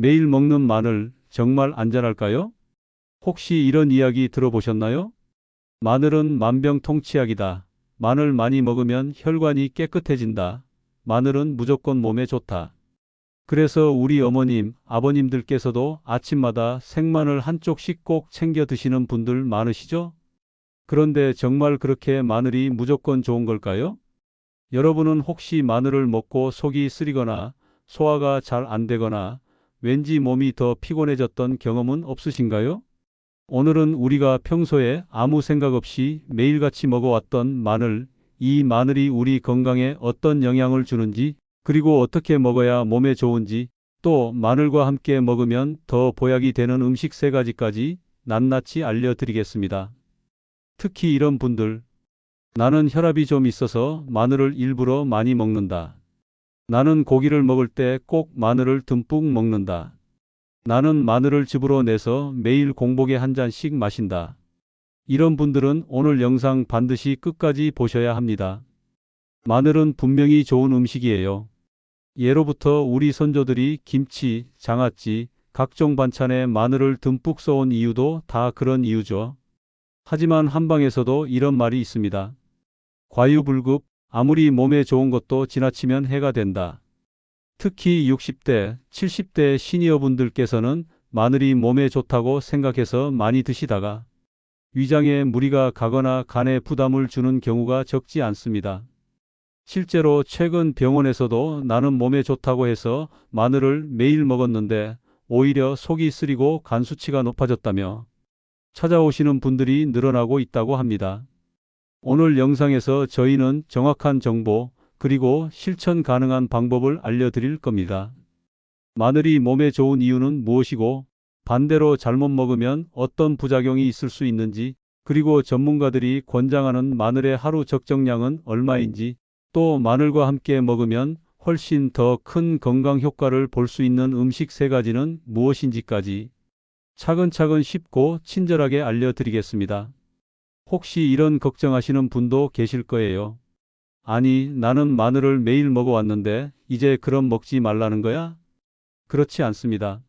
매일 먹는 마늘 정말 안전할까요? 혹시 이런 이야기 들어보셨나요? 마늘은 만병통치약이다. 마늘 많이 먹으면 혈관이 깨끗해진다. 마늘은 무조건 몸에 좋다. 그래서 우리 어머님, 아버님들께서도 아침마다 생마늘 한 쪽씩 꼭 챙겨 드시는 분들 많으시죠? 그런데 정말 그렇게 마늘이 무조건 좋은 걸까요? 여러분은 혹시 마늘을 먹고 속이 쓰리거나 소화가 잘 안 되거나 왠지 몸이 더 피곤해졌던 경험은 없으신가요? 오늘은 우리가 평소에 아무 생각 없이 매일같이 먹어왔던 마늘, 이 마늘이 우리 건강에 어떤 영향을 주는지, 그리고 어떻게 먹어야 몸에 좋은지, 또 마늘과 함께 먹으면 더 보약이 되는 음식 3가지까지 낱낱이 알려드리겠습니다. 특히 이런 분들, 나는 혈압이 좀 있어서 마늘을 일부러 많이 먹는다. 나는 고기를 먹을 때 꼭 마늘을 듬뿍 먹는다. 나는 마늘을 즙으로 내서 매일 공복에 한 잔씩 마신다. 이런 분들은 오늘 영상 반드시 끝까지 보셔야 합니다. 마늘은 분명히 좋은 음식이에요. 예로부터 우리 선조들이 김치, 장아찌, 각종 반찬에 마늘을 듬뿍 써온 이유도 다 그런 이유죠. 하지만 한방에서도 이런 말이 있습니다. 과유불급, 아무리 몸에 좋은 것도 지나치면 해가 된다. 특히 60대, 70대 시니어분들께서는 마늘이 몸에 좋다고 생각해서 많이 드시다가 위장에 무리가 가거나 간에 부담을 주는 경우가 적지 않습니다. 실제로 최근 병원에서도 나는 몸에 좋다고 해서 마늘을 매일 먹었는데 오히려 속이 쓰리고 간 수치가 높아졌다며 찾아오시는 분들이 늘어나고 있다고 합니다. 오늘 영상에서 저희는 정확한 정보, 그리고 실천 가능한 방법을 알려드릴 겁니다. 마늘이 몸에 좋은 이유는 무엇이고, 반대로 잘못 먹으면 어떤 부작용이 있을 수 있는지, 그리고 전문가들이 권장하는 마늘의 하루 적정량은 얼마인지, 또 마늘과 함께 먹으면 훨씬 더 큰 건강 효과를 볼 수 있는 음식 3가지는 무엇인지까지 차근차근 쉽고 친절하게 알려드리겠습니다. 혹시 이런 걱정하시는 분도 계실 거예요. 아니, 나는 마늘을 매일 먹어왔는데 이제 그럼 먹지 말라는 거야? 그렇지 않습니다.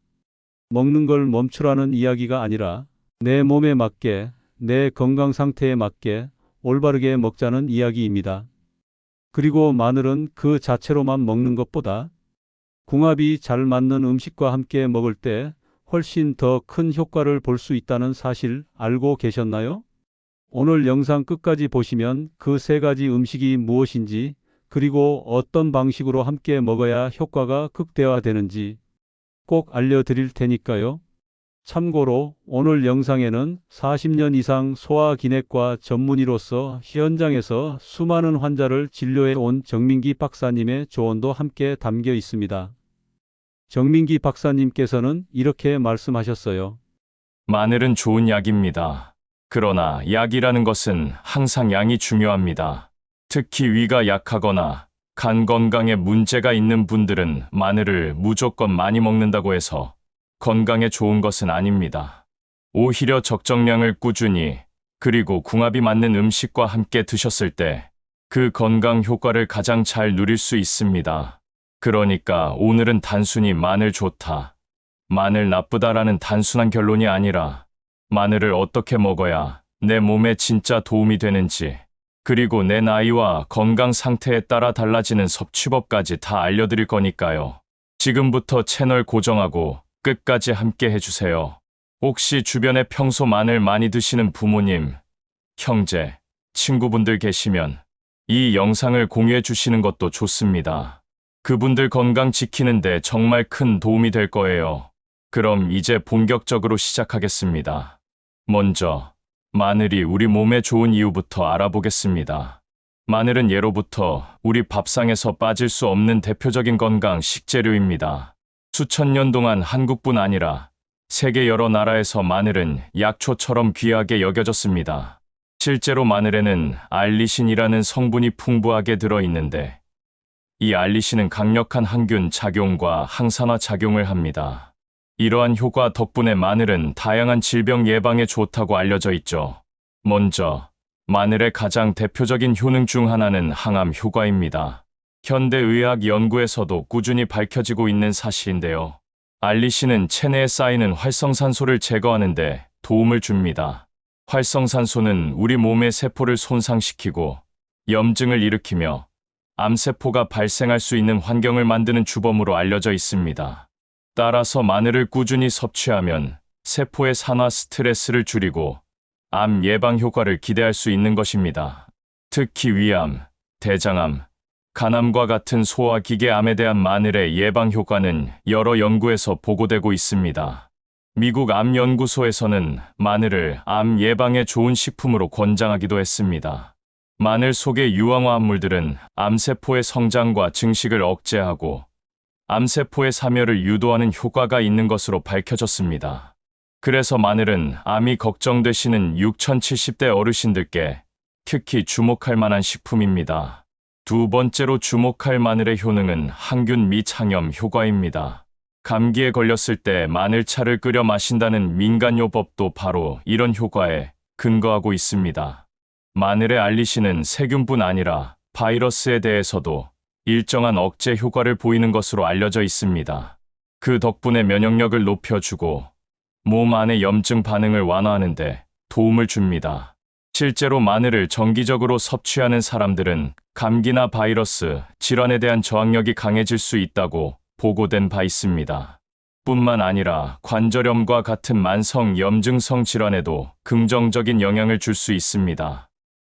먹는 걸 멈추라는 이야기가 아니라 내 몸에 맞게, 내 건강 상태에 맞게 올바르게 먹자는 이야기입니다. 그리고 마늘은 그 자체로만 먹는 것보다 궁합이 잘 맞는 음식과 함께 먹을 때 훨씬 더 큰 효과를 볼 수 있다는 사실 알고 계셨나요? 오늘 영상 끝까지 보시면 그 3가지 음식이 무엇인지, 그리고 어떤 방식으로 함께 먹어야 효과가 극대화되는지 꼭 알려드릴 테니까요. 참고로 오늘 영상에는 40년 이상 소화기내과 전문의로서 현장에서 수많은 환자를 진료해 온 정민기 박사님의 조언도 함께 담겨 있습니다. 정민기 박사님께서는 이렇게 말씀하셨어요. 마늘은 좋은 약입니다. 그러나 약이라는 것은 항상 양이 중요합니다. 특히 위가 약하거나 간 건강에 문제가 있는 분들은 마늘을 무조건 많이 먹는다고 해서 건강에 좋은 것은 아닙니다. 오히려 적정량을 꾸준히, 그리고 궁합이 맞는 음식과 함께 드셨을 때 그 건강 효과를 가장 잘 누릴 수 있습니다. 그러니까 오늘은 단순히 마늘 좋다, 마늘 나쁘다라는 단순한 결론이 아니라 마늘을 어떻게 먹어야 내 몸에 진짜 도움이 되는지, 그리고 내 나이와 건강 상태에 따라 달라지는 섭취법까지 다 알려드릴 거니까요. 지금부터 채널 고정하고 끝까지 함께 해주세요. 혹시 주변에 평소 마늘 많이 드시는 부모님, 형제, 친구분들 계시면 이 영상을 공유해 주시는 것도 좋습니다. 그분들 건강 지키는데 정말 큰 도움이 될 거예요. 그럼 이제 본격적으로 시작하겠습니다. 먼저 마늘이 우리 몸에 좋은 이유부터 알아보겠습니다. 마늘은 예로부터 우리 밥상에서 빠질 수 없는 대표적인 건강 식재료입니다. 수천 년 동안 한국뿐 아니라 세계 여러 나라에서 마늘은 약초처럼 귀하게 여겨졌습니다. 실제로 마늘에는 알리신이라는 성분이 풍부하게 들어있는데 이 알리신은 강력한 항균 작용과 항산화 작용을 합니다. 이러한 효과 덕분에 마늘은 다양한 질병 예방에 좋다고 알려져 있죠. 먼저 마늘의 가장 대표적인 효능 중 하나는 항암 효과입니다. 현대의학 연구에서도 꾸준히 밝혀지고 있는 사실인데요. 알리신은 체내에 쌓이는 활성산소를 제거하는 데 도움을 줍니다. 활성산소는 우리 몸의 세포를 손상시키고 염증을 일으키며 암세포가 발생할 수 있는 환경을 만드는 주범으로 알려져 있습니다. 따라서 마늘을 꾸준히 섭취하면 세포의 산화 스트레스를 줄이고 암 예방 효과를 기대할 수 있는 것입니다. 특히 위암, 대장암, 간암과 같은 소화기계암에 대한 마늘의 예방 효과는 여러 연구에서 보고되고 있습니다. 미국 암연구소에서는 마늘을 암 예방에 좋은 식품으로 권장하기도 했습니다. 마늘 속의 유황화 합물들은 암세포의 성장과 증식을 억제하고 암세포의 사멸을 유도하는 효과가 있는 것으로 밝혀졌습니다. 그래서 마늘은 암이 걱정되시는 6070대 어르신들께 특히 주목할 만한 식품입니다. 두 번째로 주목할 마늘의 효능은 항균 및 항염 효과입니다. 감기에 걸렸을 때 마늘차를 끓여 마신다는 민간요법도 바로 이런 효과에 근거하고 있습니다. 마늘의 알리신은 세균뿐 아니라 바이러스에 대해서도 일정한 억제 효과를 보이는 것으로 알려져 있습니다. 그 덕분에 면역력을 높여주고 몸 안의 염증 반응을 완화하는 데 도움을 줍니다. 실제로 마늘을 정기적으로 섭취하는 사람들은 감기나 바이러스, 질환에 대한 저항력이 강해질 수 있다고 보고된 바 있습니다. 뿐만 아니라 관절염과 같은 만성 염증성 질환에도 긍정적인 영향을 줄 수 있습니다.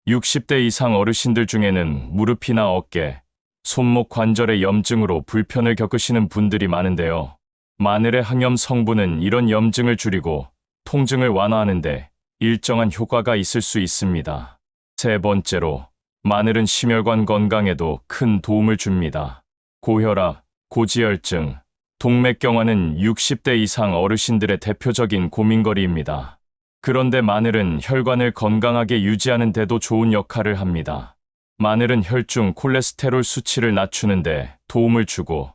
60대 이상 어르신들 중에는 무릎이나 어깨, 손목 관절의 염증으로 불편을 겪으시는 분들이 많은데요. 마늘의 항염 성분은 이런 염증을 줄이고 통증을 완화하는 데 일정한 효과가 있을 수 있습니다. 세 번째로, 마늘은 심혈관 건강에도 큰 도움을 줍니다. 고혈압, 고지혈증, 동맥경화는 60대 이상 어르신들의 대표적인 고민거리입니다. 그런데 마늘은 혈관을 건강하게 유지하는 데도 좋은 역할을 합니다. 마늘은 혈중 콜레스테롤 수치를 낮추는 데 도움을 주고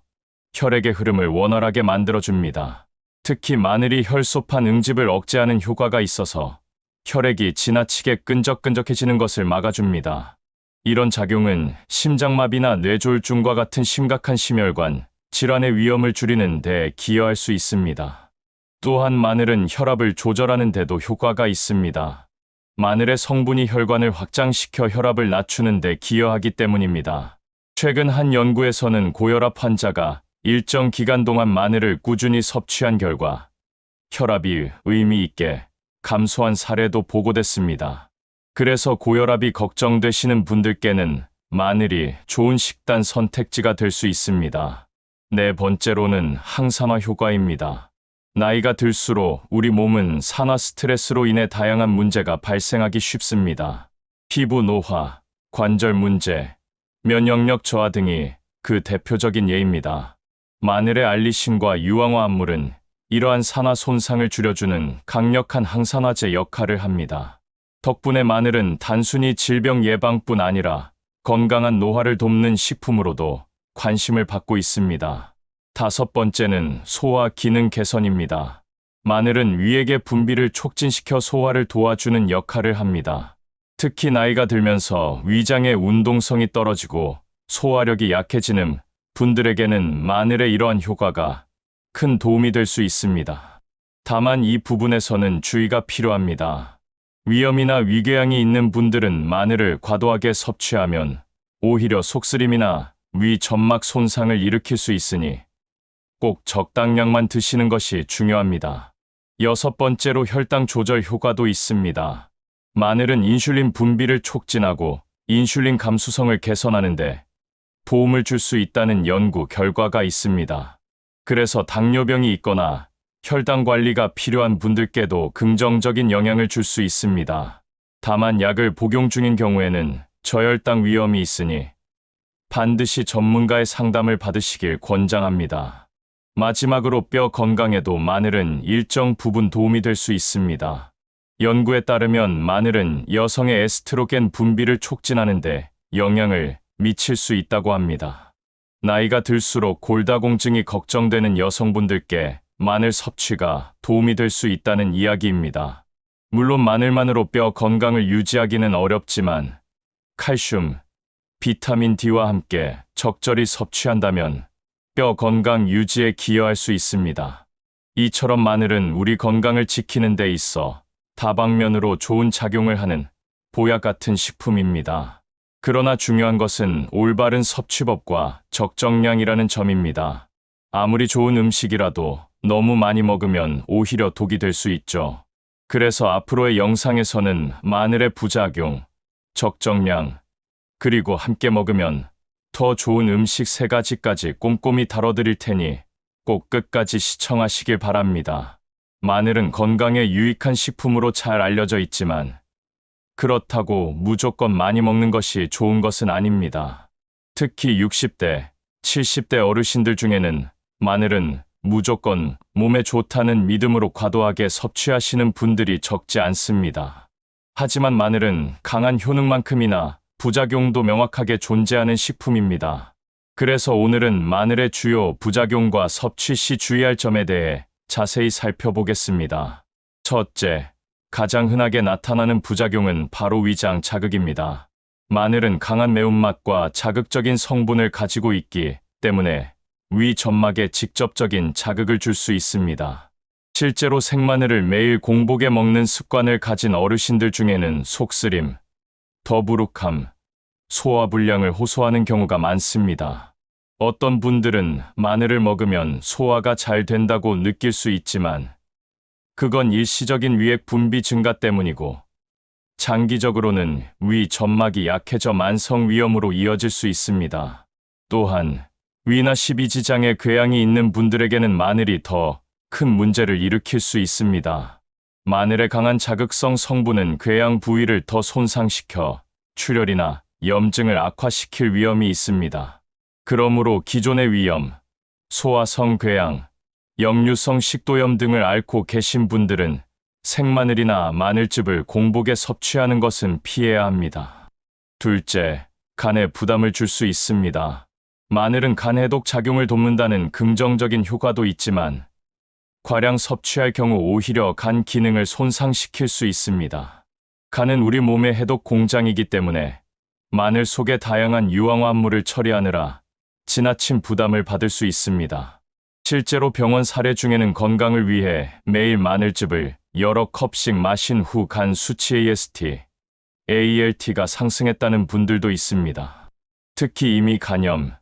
혈액의 흐름을 원활하게 만들어줍니다. 특히 마늘이 혈소판 응집을 억제하는 효과가 있어서 혈액이 지나치게 끈적끈적해지는 것을 막아줍니다. 이런 작용은 심장마비나 뇌졸중과 같은 심각한 심혈관 질환의 위험을 줄이는 데 기여할 수 있습니다. 또한 마늘은 혈압을 조절하는 데도 효과가 있습니다. 마늘의 성분이 혈관을 확장시켜 혈압을 낮추는 데 기여하기 때문입니다. 최근 한 연구에서는 고혈압 환자가 일정 기간 동안 마늘을 꾸준히 섭취한 결과 혈압이 의미 있게 감소한 사례도 보고됐습니다. 그래서 고혈압이 걱정되시는 분들께는 마늘이 좋은 식단 선택지가 될 수 있습니다. 네 번째로는 항산화 효과입니다. 나이가 들수록 우리 몸은 산화 스트레스로 인해 다양한 문제가 발생하기 쉽습니다. 피부 노화, 관절 문제, 면역력 저하 등이 그 대표적인 예입니다. 마늘의 알리신과 유황화 합물은 이러한 산화 손상을 줄여주는 강력한 항산화제 역할을 합니다. 덕분에 마늘은 단순히 질병 예방뿐 아니라 건강한 노화를 돕는 식품으로도 관심을 받고 있습니다. 다섯 번째는 소화 기능 개선입니다. 마늘은 위액의 분비를 촉진시켜 소화를 도와주는 역할을 합니다. 특히 나이가 들면서 위장의 운동성이 떨어지고 소화력이 약해지는 분들에게는 마늘의 이러한 효과가 큰 도움이 될 수 있습니다. 다만 이 부분에서는 주의가 필요합니다. 위염이나 위궤양이 있는 분들은 마늘을 과도하게 섭취하면 오히려 속쓰림이나 위 점막 손상을 일으킬 수 있으니 꼭 적당량만 드시는 것이 중요합니다. 여섯 번째로 혈당 조절 효과도 있습니다. 마늘은 인슐린 분비를 촉진하고 인슐린 감수성을 개선하는데 도움을 줄 수 있다는 연구 결과가 있습니다. 그래서 당뇨병이 있거나 혈당 관리가 필요한 분들께도 긍정적인 영향을 줄 수 있습니다. 다만 약을 복용 중인 경우에는 저혈당 위험이 있으니 반드시 전문가의 상담을 받으시길 권장합니다. 마지막으로 뼈 건강에도 마늘은 일정 부분 도움이 될 수 있습니다. 연구에 따르면 마늘은 여성의 에스트로겐 분비를 촉진하는 데 영향을 미칠 수 있다고 합니다. 나이가 들수록 골다공증이 걱정되는 여성분들께 마늘 섭취가 도움이 될 수 있다는 이야기입니다. 물론 마늘만으로 뼈 건강을 유지하기는 어렵지만 칼슘, 비타민 D와 함께 적절히 섭취한다면 뼈 건강 유지에 기여할 수 있습니다. 이처럼 마늘은 우리 건강을 지키는 데 있어 다방면으로 좋은 작용을 하는 보약 같은 식품입니다. 그러나 중요한 것은 올바른 섭취법과 적정량이라는 점입니다. 아무리 좋은 음식이라도 너무 많이 먹으면 오히려 독이 될 수 있죠. 그래서 앞으로의 영상에서는 마늘의 부작용, 적정량, 그리고 함께 먹으면 더 좋은 음식 3가지까지 꼼꼼히 다뤄드릴 테니 꼭 끝까지 시청하시길 바랍니다. 마늘은 건강에 유익한 식품으로 잘 알려져 있지만 그렇다고 무조건 많이 먹는 것이 좋은 것은 아닙니다. 특히 60대, 70대 어르신들 중에는 마늘은 무조건 몸에 좋다는 믿음으로 과도하게 섭취하시는 분들이 적지 않습니다. 하지만 마늘은 강한 효능만큼이나 부작용도 명확하게 존재하는 식품입니다. 그래서 오늘은 마늘의 주요 부작용과 섭취 시 주의할 점에 대해 자세히 살펴보겠습니다. 첫째, 가장 흔하게 나타나는 부작용은 바로 위장 자극입니다. 마늘은 강한 매운맛과 자극적인 성분을 가지고 있기 때문에 위 점막에 직접적인 자극을 줄 수 있습니다. 실제로 생마늘을 매일 공복에 먹는 습관을 가진 어르신들 중에는 속쓰림, 더부룩함, 소화불량을 호소하는 경우가 많습니다. 어떤 분들은 마늘을 먹으면 소화가 잘 된다고 느낄 수 있지만 그건 일시적인 위액 분비 증가 때문이고 장기적으로는 위 점막이 약해져 만성 위염으로 이어질 수 있습니다. 또한 위나 십이지장에 궤양이 있는 분들에게는 마늘이 더 큰 문제를 일으킬 수 있습니다. 마늘의 강한 자극성 성분은 궤양 부위를 더 손상시켜 출혈이나 염증을 악화시킬 위험이 있습니다. 그러므로 기존의 위염, 소화성 궤양, 역류성 식도염 등을 앓고 계신 분들은 생마늘이나 마늘즙을 공복에 섭취하는 것은 피해야 합니다. 둘째, 간에 부담을 줄 수 있습니다. 마늘은 간 해독 작용을 돕는다는 긍정적인 효과도 있지만 과량 섭취할 경우 오히려 간 기능을 손상시킬 수 있습니다. 간은 우리 몸의 해독 공장이기 때문에 마늘 속의 다양한 유황화합물을 처리하느라 지나친 부담을 받을 수 있습니다. 실제로 병원 사례 중에는 건강을 위해 매일 마늘즙을 여러 컵씩 마신 후 간 수치 AST, ALT가 상승했다는 분들도 있습니다. 특히 이미 간염,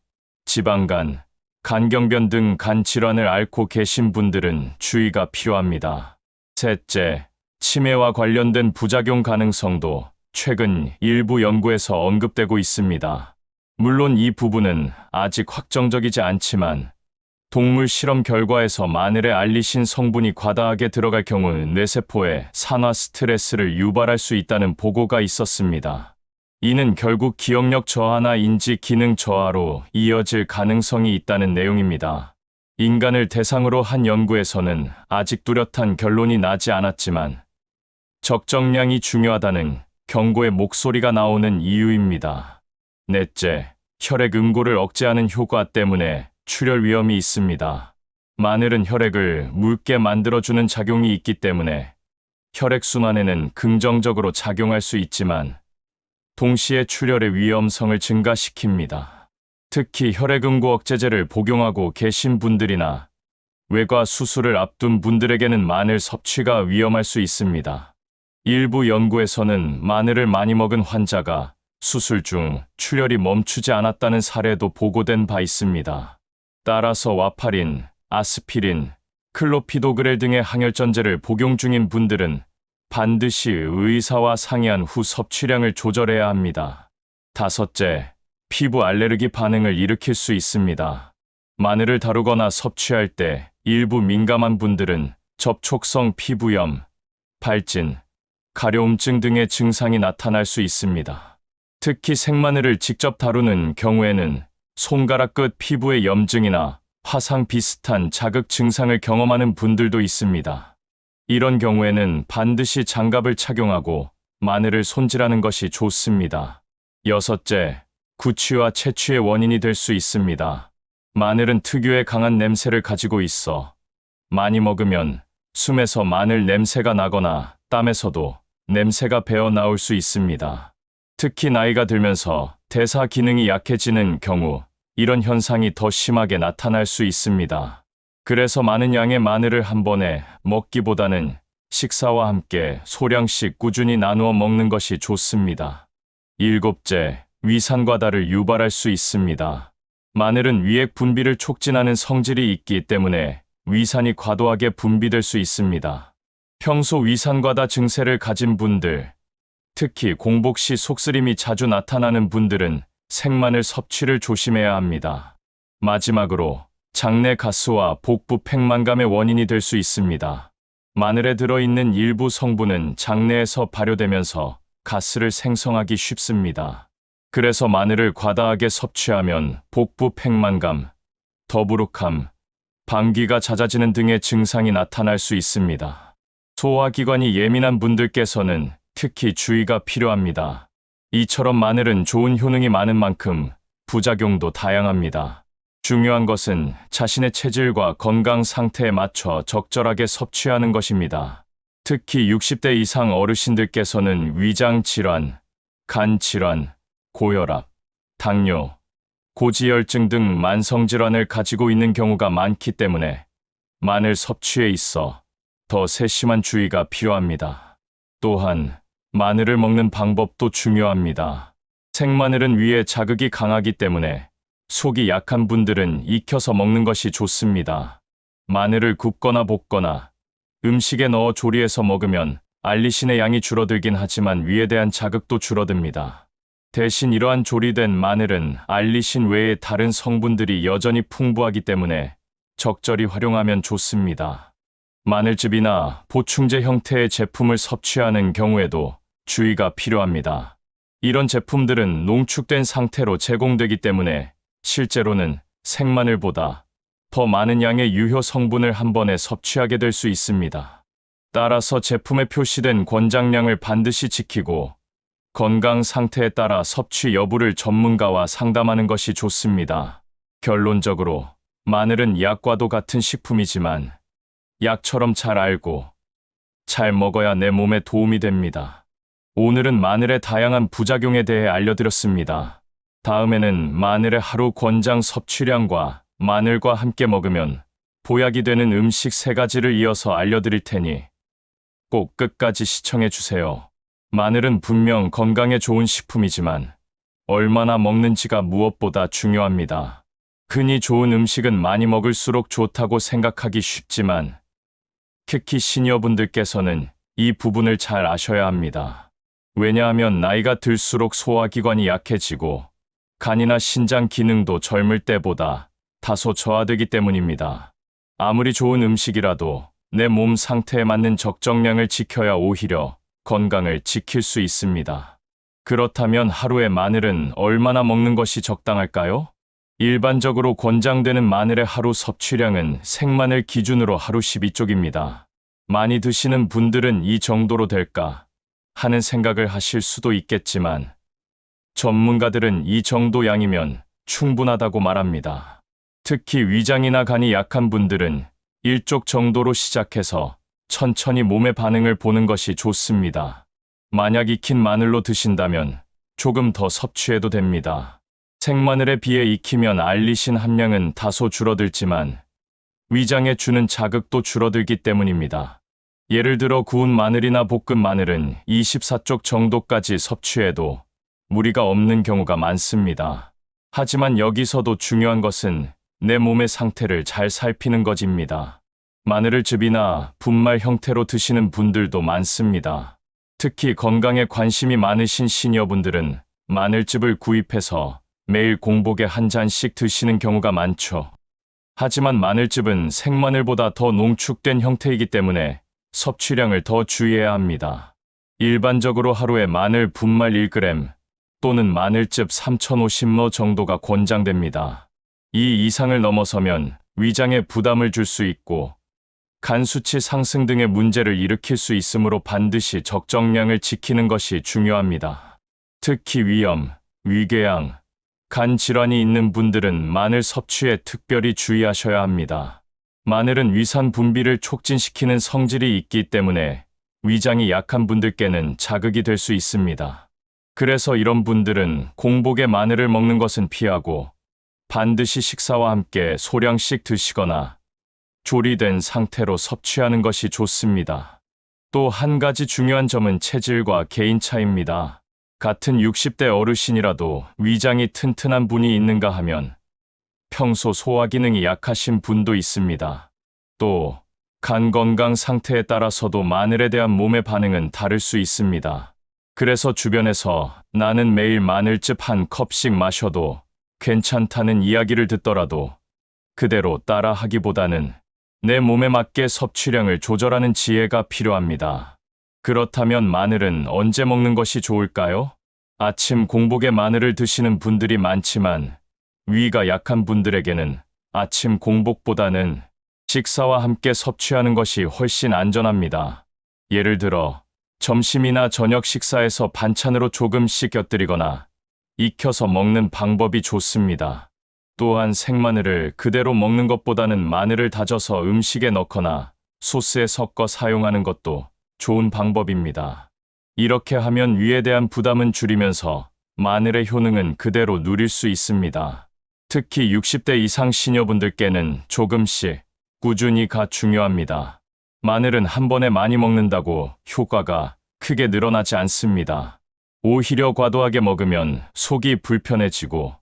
지방간, 간경변 등 간 질환을 앓고 계신 분들은 주의가 필요합니다. 셋째, 치매와 관련된 부작용 가능성도 최근 일부 연구에서 언급되고 있습니다. 물론 이 부분은 아직 확정적이지 않지만 동물 실험 결과에서 마늘의 알리신 성분이 과다하게 들어갈 경우 뇌세포에 산화 스트레스를 유발할 수 있다는 보고가 있었습니다. 이는 결국 기억력 저하나 인지 기능 저하로 이어질 가능성이 있다는 내용입니다. 인간을 대상으로 한 연구에서는 아직 뚜렷한 결론이 나지 않았지만 적정량이 중요하다는 경고의 목소리가 나오는 이유입니다. 넷째, 혈액 응고를 억제하는 효과 때문에 출혈 위험이 있습니다. 마늘은 혈액을 묽게 만들어주는 작용이 있기 때문에 혈액순환에는 긍정적으로 작용할 수 있지만 동시에 출혈의 위험성을 증가시킵니다. 특히 혈액응고 억제제를 복용하고 계신 분들이나 외과 수술을 앞둔 분들에게는 마늘 섭취가 위험할 수 있습니다. 일부 연구에서는 마늘을 많이 먹은 환자가 수술 중 출혈이 멈추지 않았다는 사례도 보고된 바 있습니다. 따라서 와파린, 아스피린, 클로피도그렐 등의 항혈전제를 복용 중인 분들은 반드시 의사와 상의한 후 섭취량을 조절해야 합니다. 다섯째, 피부 알레르기 반응을 일으킬 수 있습니다. 마늘을 다루거나 섭취할 때 일부 민감한 분들은 접촉성 피부염, 발진, 가려움증 등의 증상이 나타날 수 있습니다. 특히 생마늘을 직접 다루는 경우에는 손가락 끝 피부의 염증이나 화상 비슷한 자극 증상을 경험하는 분들도 있습니다. 이런 경우에는 반드시 장갑을 착용하고 마늘을 손질하는 것이 좋습니다. 여섯째, 구취와 체취의 원인이 될 수 있습니다. 마늘은 특유의 강한 냄새를 가지고 있어 많이 먹으면 숨에서 마늘 냄새가 나거나 땀에서도 냄새가 배어 나올 수 있습니다. 특히 나이가 들면서 대사 기능이 약해지는 경우 이런 현상이 더 심하게 나타날 수 있습니다. 그래서 많은 양의 마늘을 한 번에 먹기보다는 식사와 함께 소량씩 꾸준히 나누어 먹는 것이 좋습니다. 일곱째, 위산과다를 유발할 수 있습니다. 마늘은 위액 분비를 촉진하는 성질이 있기 때문에 위산이 과도하게 분비될 수 있습니다. 평소 위산과다 증세를 가진 분들, 특히 공복 시 속쓰림이 자주 나타나는 분들은 생마늘 섭취를 조심해야 합니다. 마지막으로 장내 가스와 복부 팽만감의 원인이 될 수 있습니다. 마늘에 들어있는 일부 성분은 장내에서 발효되면서 가스를 생성하기 쉽습니다. 그래서 마늘을 과다하게 섭취하면 복부 팽만감, 더부룩함, 방귀가 잦아지는 등의 증상이 나타날 수 있습니다. 소화기관이 예민한 분들께서는 특히 주의가 필요합니다. 이처럼 마늘은 좋은 효능이 많은 만큼 부작용도 다양합니다. 중요한 것은 자신의 체질과 건강 상태에 맞춰 적절하게 섭취하는 것입니다. 특히 60대 이상 어르신들께서는 위장 질환, 간 질환, 고혈압, 당뇨, 고지혈증 등 만성 질환을 가지고 있는 경우가 많기 때문에 마늘 섭취에 있어 더 세심한 주의가 필요합니다. 또한 마늘을 먹는 방법도 중요합니다. 생마늘은 위에 자극이 강하기 때문에 속이 약한 분들은 익혀서 먹는 것이 좋습니다. 마늘을 굽거나 볶거나 음식에 넣어 조리해서 먹으면 알리신의 양이 줄어들긴 하지만 위에 대한 자극도 줄어듭니다. 대신 이러한 조리된 마늘은 알리신 외에 다른 성분들이 여전히 풍부하기 때문에 적절히 활용하면 좋습니다. 마늘즙이나 보충제 형태의 제품을 섭취하는 경우에도 주의가 필요합니다. 이런 제품들은 농축된 상태로 제공되기 때문에 실제로는 생마늘보다 더 많은 양의 유효 성분을 한 번에 섭취하게 될 수 있습니다. 따라서 제품에 표시된 권장량을 반드시 지키고 건강 상태에 따라 섭취 여부를 전문가와 상담하는 것이 좋습니다. 결론적으로 마늘은 약과도 같은 식품이지만 약처럼 잘 알고 잘 먹어야 내 몸에 도움이 됩니다. 오늘은 마늘의 다양한 부작용에 대해 알려드렸습니다. 다음에는 마늘의 하루 권장 섭취량과 마늘과 함께 먹으면 보약이 되는 음식 3가지를 이어서 알려드릴 테니 꼭 끝까지 시청해 주세요. 마늘은 분명 건강에 좋은 식품이지만 얼마나 먹는지가 무엇보다 중요합니다. 흔히 좋은 음식은 많이 먹을수록 좋다고 생각하기 쉽지만 특히 시니어분들께서는 이 부분을 잘 아셔야 합니다. 왜냐하면 나이가 들수록 소화기관이 약해지고 간이나 신장 기능도 젊을 때보다 다소 저하되기 때문입니다. 아무리 좋은 음식이라도 내 몸 상태에 맞는 적정량을 지켜야 오히려 건강을 지킬 수 있습니다. 그렇다면 하루에 마늘은 얼마나 먹는 것이 적당할까요? 일반적으로 권장되는 마늘의 하루 섭취량은 생마늘 기준으로 하루 12쪽입니다. 많이 드시는 분들은 이 정도로 될까 하는 생각을 하실 수도 있겠지만 전문가들은 이 정도 양이면 충분하다고 말합니다. 특히 위장이나 간이 약한 분들은 1쪽 정도로 시작해서 천천히 몸의 반응을 보는 것이 좋습니다. 만약 익힌 마늘로 드신다면 조금 더 섭취해도 됩니다. 생마늘에 비해 익히면 알리신 함량은 다소 줄어들지만 위장에 주는 자극도 줄어들기 때문입니다. 예를 들어 구운 마늘이나 볶은 마늘은 24쪽 정도까지 섭취해도 무리가 없는 경우가 많습니다. 하지만 여기서도 중요한 것은 내 몸의 상태를 잘 살피는 것입니다. 마늘을 즙이나 분말 형태로 드시는 분들도 많습니다. 특히 건강에 관심이 많으신 시니어분들은 마늘즙을 구입해서 매일 공복에 한 잔씩 드시는 경우가 많죠. 하지만 마늘즙은 생마늘보다 더 농축된 형태이기 때문에 섭취량을 더 주의해야 합니다. 일반적으로 하루에 마늘 분말 1g 또는 마늘즙 3050ml 정도가 권장됩니다. 이 이상을 넘어서면 위장에 부담을 줄 수 있고 간 수치 상승 등의 문제를 일으킬 수 있으므로 반드시 적정량을 지키는 것이 중요합니다. 특히 위염, 위궤양, 간 질환이 있는 분들은 마늘 섭취에 특별히 주의하셔야 합니다. 마늘은 위산 분비를 촉진시키는 성질이 있기 때문에 위장이 약한 분들께는 자극이 될 수 있습니다. 그래서 이런 분들은 공복에 마늘을 먹는 것은 피하고 반드시 식사와 함께 소량씩 드시거나 조리된 상태로 섭취하는 것이 좋습니다. 또 한 가지 중요한 점은 체질과 개인 차이입니다. 같은 60대 어르신이라도 위장이 튼튼한 분이 있는가 하면 평소 소화 기능이 약하신 분도 있습니다. 또 간 건강 상태에 따라서도 마늘에 대한 몸의 반응은 다를 수 있습니다. 그래서 주변에서 나는 매일 마늘즙 한 컵씩 마셔도 괜찮다는 이야기를 듣더라도 그대로 따라 하기보다는 내 몸에 맞게 섭취량을 조절하는 지혜가 필요합니다. 그렇다면 마늘은 언제 먹는 것이 좋을까요? 아침 공복에 마늘을 드시는 분들이 많지만 위가 약한 분들에게는 아침 공복보다는 식사와 함께 섭취하는 것이 훨씬 안전합니다. 예를 들어 점심이나 저녁 식사에서 반찬으로 조금씩 곁들이거나 익혀서 먹는 방법이 좋습니다. 또한 생마늘을 그대로 먹는 것보다는 마늘을 다져서 음식에 넣거나 소스에 섞어 사용하는 것도 좋은 방법입니다. 이렇게 하면 위에 대한 부담은 줄이면서 마늘의 효능은 그대로 누릴 수 있습니다. 특히 60대 이상 시니어분들께는 조금씩 꾸준히가 중요합니다. 마늘은 한 번에 많이 먹는다고 효과가 크게 늘어나지 않습니다. 오히려 과도하게 먹으면 속이 불편해지고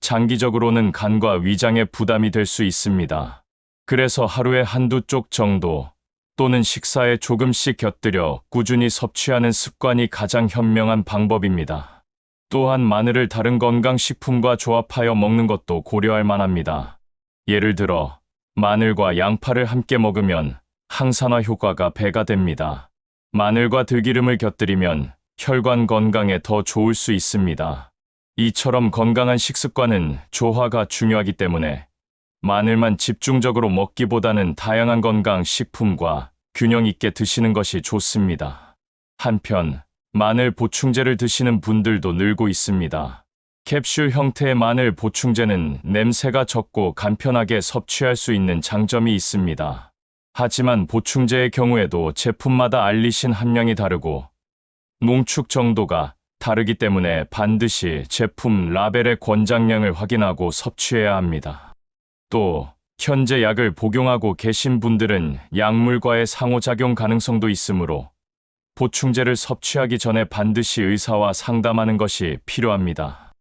장기적으로는 간과 위장에 부담이 될 수 있습니다. 그래서 하루에 한두 쪽 정도 또는 식사에 조금씩 곁들여 꾸준히 섭취하는 습관이 가장 현명한 방법입니다. 또한 마늘을 다른 건강식품과 조합하여 먹는 것도 고려할 만합니다. 예를 들어 마늘과 양파를 함께 먹으면 항산화 효과가 배가 됩니다. 마늘과 들기름을 곁들이면 혈관 건강에 더 좋을 수 있습니다. 이처럼 건강한 식습관은 조화가 중요하기 때문에 마늘만 집중적으로 먹기보다는 다양한 건강 식품과 균형 있게 드시는 것이 좋습니다. 한편 마늘 보충제를 드시는 분들도 늘고 있습니다. 캡슐 형태의 마늘 보충제는 냄새가 적고 간편하게 섭취할 수 있는 장점이 있습니다. 하지만 보충제의 경우에도 제품마다 알리신 함량이 다르고 농축 정도가 다르기 때문에 반드시 제품 라벨의 권장량을 확인하고 섭취해야 합니다. 또 현재 약을 복용하고 계신 분들은 약물과의 상호작용 가능성도 있으므로 보충제를 섭취하기 전에 반드시 의사와 상담하는 것이 필요합니다.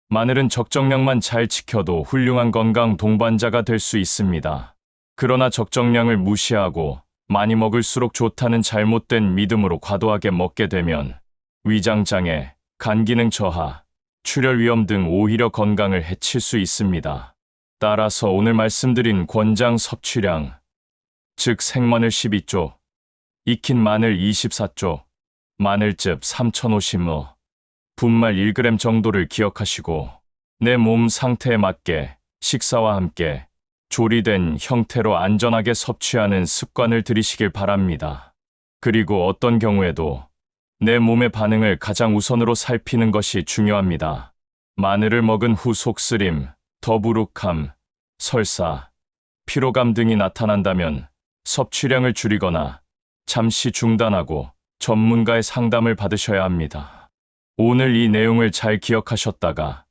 마늘은 적정량만 잘 지켜도 훌륭한 건강 동반자가 될 수 있습니다. 그러나 적정량을 무시하고 많이 먹을수록 좋다는 잘못된 믿음으로 과도하게 먹게 되면 위장장애, 간기능 저하, 출혈 위험 등 오히려 건강을 해칠 수 있습니다. 따라서 오늘 말씀드린 권장 섭취량, 즉 생마늘 12조, 익힌 마늘 24조, 마늘즙 3050ml, 분말 1g 정도를 기억하시고 내 몸 상태에 맞게 식사와 함께 조리된 형태로 안전하게 섭취하는 습관을 들이시길 바랍니다. 그리고 어떤 경우에도 내 몸의 반응을 가장 우선으로 살피는 것이 중요합니다. 마늘을 먹은 후 속쓰림, 더부룩함, 설사, 피로감 등이 나타난다면 섭취량을 줄이거나 잠시 중단하고 전문가의 상담을 받으셔야 합니다. 오늘 이 내용을 잘 기억하셨다가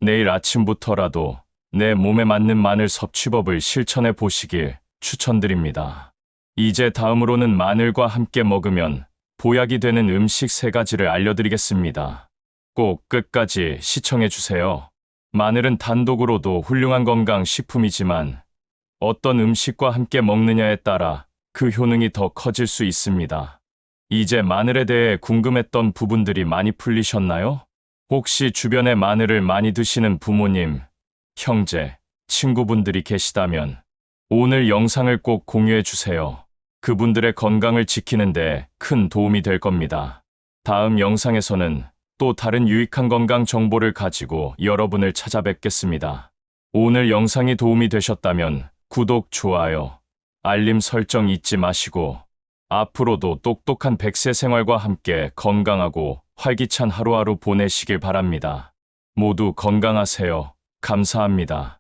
내일 아침부터라도 내 몸에 맞는 마늘 섭취법을 실천해 보시길 추천드립니다. 이제 다음으로는 마늘과 함께 먹으면 보약이 되는 음식 3가지를 알려드리겠습니다. 꼭 끝까지 시청해 주세요. 마늘은 단독으로도 훌륭한 건강 식품이지만 어떤 음식과 함께 먹느냐에 따라 그 효능이 더 커질 수 있습니다. 이제 마늘에 대해 궁금했던 부분들이 많이 풀리셨나요? 혹시 주변에 마늘을 많이 드시는 부모님, 형제, 친구분들이 계시다면 오늘 영상을 꼭 공유해 주세요. 그분들의 건강을 지키는데 큰 도움이 될 겁니다. 다음 영상에서는 또 다른 유익한 건강 정보를 가지고 여러분을 찾아뵙겠습니다. 오늘 영상이 도움이 되셨다면 구독, 좋아요, 알림 설정 잊지 마시고 앞으로도 똑똑한 100세 생활과 함께 건강하고 활기찬 하루하루 보내시길 바랍니다. 모두 건강하세요. 감사합니다.